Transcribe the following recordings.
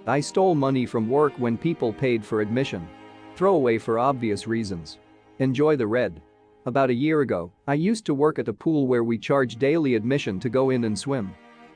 I stole money from work when people paid for admission. Throwaway for obvious reasons. Enjoy the red. About a year ago, I used to work at a pool where we charged daily admission to go in and swim.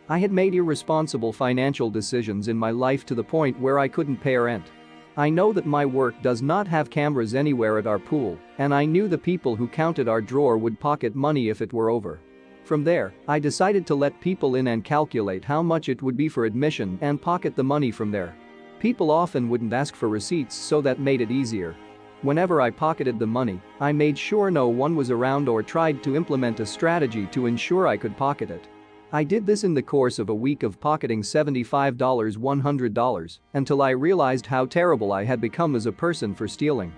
I had made irresponsible financial decisions in my life to the point where I couldn't pay rent. I know that my work does not have cameras anywhere at our pool, and I knew the people who counted our drawer would pocket money if it were over. From there, I decided to let people in and calculate how much it would be for admission and pocket the money from there. People often wouldn't ask for receipts, so that made it easier. Whenever I pocketed the money, I made sure no one was around or tried to implement a strategy to ensure I could pocket it. I did this in the course of a week of pocketing $75, $100, until I realized how terrible I had become as a person for stealing.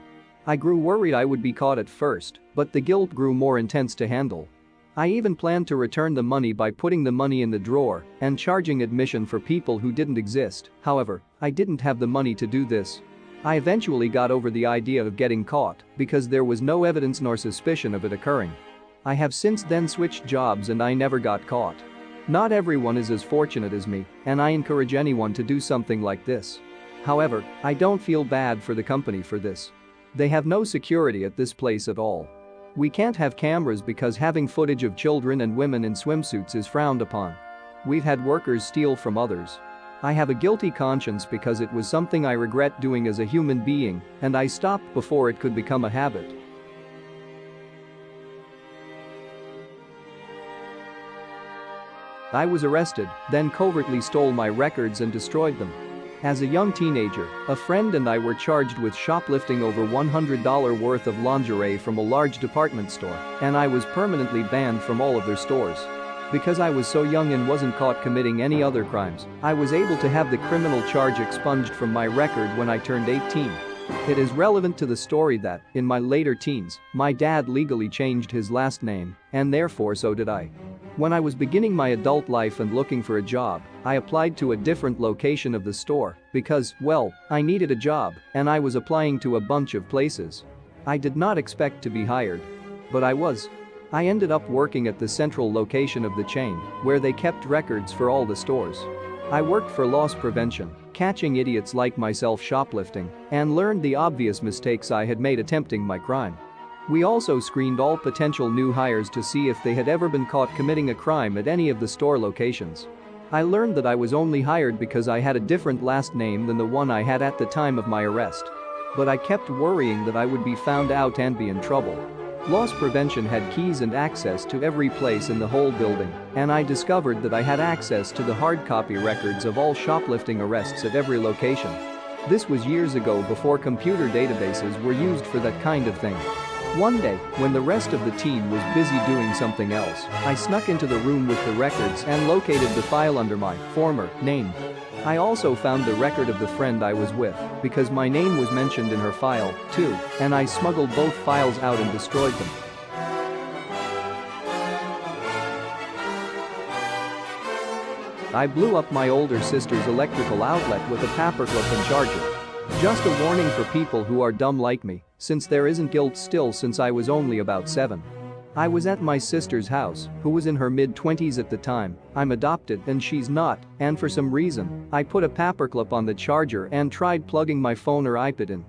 I grew worried I would be caught at first, but the guilt grew more intense to handle. I even planned to return the money by putting the money in the drawer and charging admission for people who didn't exist. However, I didn't have the money to do this. I eventually got over the idea of getting caught because there was no evidence nor suspicion of it occurring. I have since then switched jobs and I never got caught. Not everyone is as fortunate as me, and I encourage anyone to do something like this. However, I don't feel bad for the company for this. They have no security at this place at all. We can't have cameras because having footage of children and women in swimsuits is frowned upon. We've had workers steal from others. I have a guilty conscience because it was something I regret doing as a human being, and I stopped before it could become a habit. I was arrested, then covertly stole my records and destroyed them. As a young teenager, a friend and I were charged with shoplifting over $100 worth of lingerie from a large department store, and I was permanently banned from all of their stores. Because I was so young and wasn't caught committing any other crimes, I was able to have the criminal charge expunged from my record when I turned 18. It is relevant to the story that, in my later teens, my dad legally changed his last name, and therefore so did I. When I was beginning my adult life and looking for a job, I applied to a different location of the store because, well, I needed a job and I was applying to a bunch of places. I did not expect to be hired. But I was. I ended up working at the central location of the chain, where they kept records for all the stores. I worked for loss prevention, catching idiots like myself shoplifting, and learned the obvious mistakes I had made attempting my crime. We also screened all potential new hires to see if they had ever been caught committing a crime at any of the store locations. I learned that I was only hired because I had a different last name than the one I had at the time of my arrest. But I kept worrying that I would be found out and be in trouble. Loss prevention had keys and access to every place in the whole building, and I discovered that I had access to the hard copy records of all shoplifting arrests at every location. This was years ago before computer databases were used for that kind of thing. One day, when the rest of the team was busy doing something else, I snuck into the room with the records and located the file under my former name. I also found the record of the friend I was with because my name was mentioned in her file, too, and I smuggled both files out and destroyed them. I blew up my older sister's electrical outlet with a paperclip and charger. Just a warning for people who are dumb like me, since there isn't guilt still since I was only about 7. I was at my sister's house, who was in her mid-20s at the time. I'm adopted and she's not, and for some reason, I put a paperclip on the charger and tried plugging my phone or iPad in.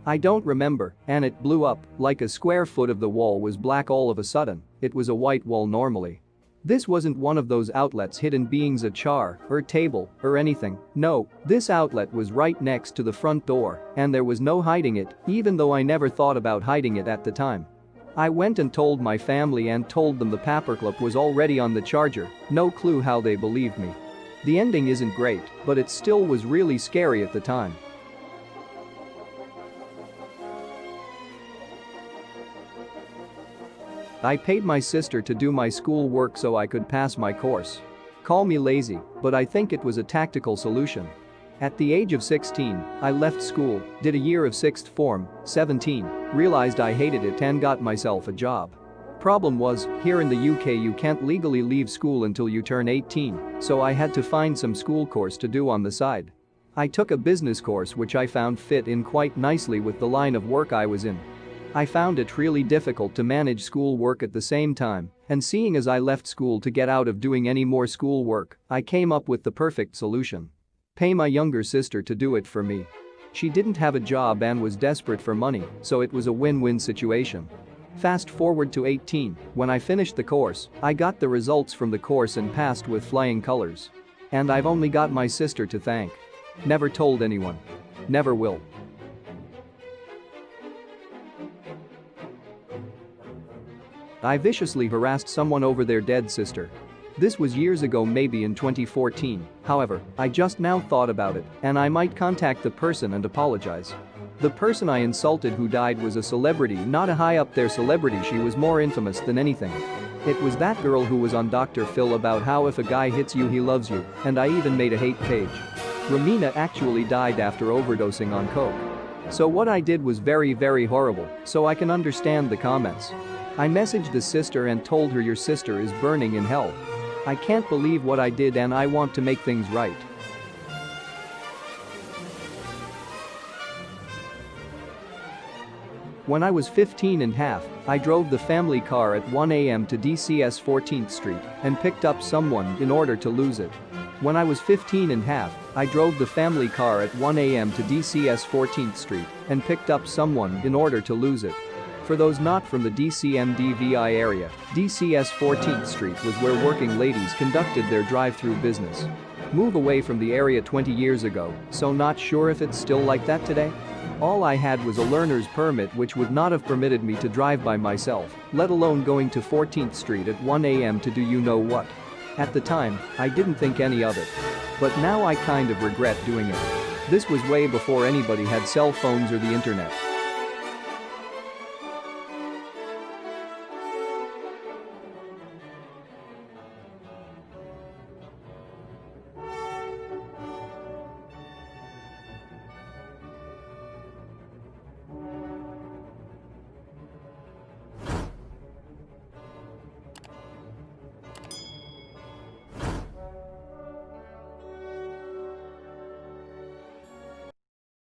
I don't remember, and it blew up, like a square foot of the wall was black all of a sudden. It was a white wall normally. This wasn't one of those outlets hidden being a chair or table or anything. No, this outlet was right next to the front door, and there was no hiding it, even though I never thought about hiding it at the time. I went and told my family and told them the paperclip was already on the charger. No clue how they believed me. The ending isn't great, but it still was really scary at the time. I paid my sister to do my school work so I could pass my course. Call me lazy, but I think it was a tactical solution. At the age of 16, I left school, did a year of sixth form, 17, realized I hated it and got myself a job. Problem was, here in the UK you can't legally leave school until you turn 18, so I had to find some school course to do on the side. I took a business course which I found fit in quite nicely with the line of work I was in. I found it really difficult to manage school work at the same time, and seeing as I left school to get out of doing any more school work, I came up with the perfect solution. pay my younger sister to do it for me. She didn't have a job and was desperate for money, so it was a win-win situation. Fast forward to 18, when I finished the course, I got the results from the course and passed with flying colors. And I've only got my sister to thank. Never told anyone. Never will. I viciously harassed someone over their dead sister. This was years ago, maybe in 2014, however, I just now thought about it, and I might contact the person and apologize. The person I insulted who died was a celebrity, not a high up there celebrity, she was more infamous than anything. It was that girl who was on Dr. Phil about how if a guy hits you he loves you, and I even made a hate page. Ramina actually died after overdosing on coke. So what I did was very, very horrible, so I can understand the comments. I messaged the sister and told her your sister is burning in hell. I can't believe what I did and I want to make things right. When I was 15 and a half, I drove the family car at 1 a.m. to DCS 14th Street and picked up someone in order to lose it. When I was 15 and a half, I drove the family car at 1 a.m. to DCS 14th Street and picked up someone in order to lose it. For those not from the DCMDVI area, DCS 14th Street was where working ladies conducted their drive-through business. Moved away from the area 20 years ago, so not sure if it's still like that today? All I had was a learner's permit which would not have permitted me to drive by myself, let alone going to 14th Street at 1 a.m. to do you know what. At the time, I didn't think any of it. But now I kind of regret doing it. This was way before anybody had cell phones or the internet.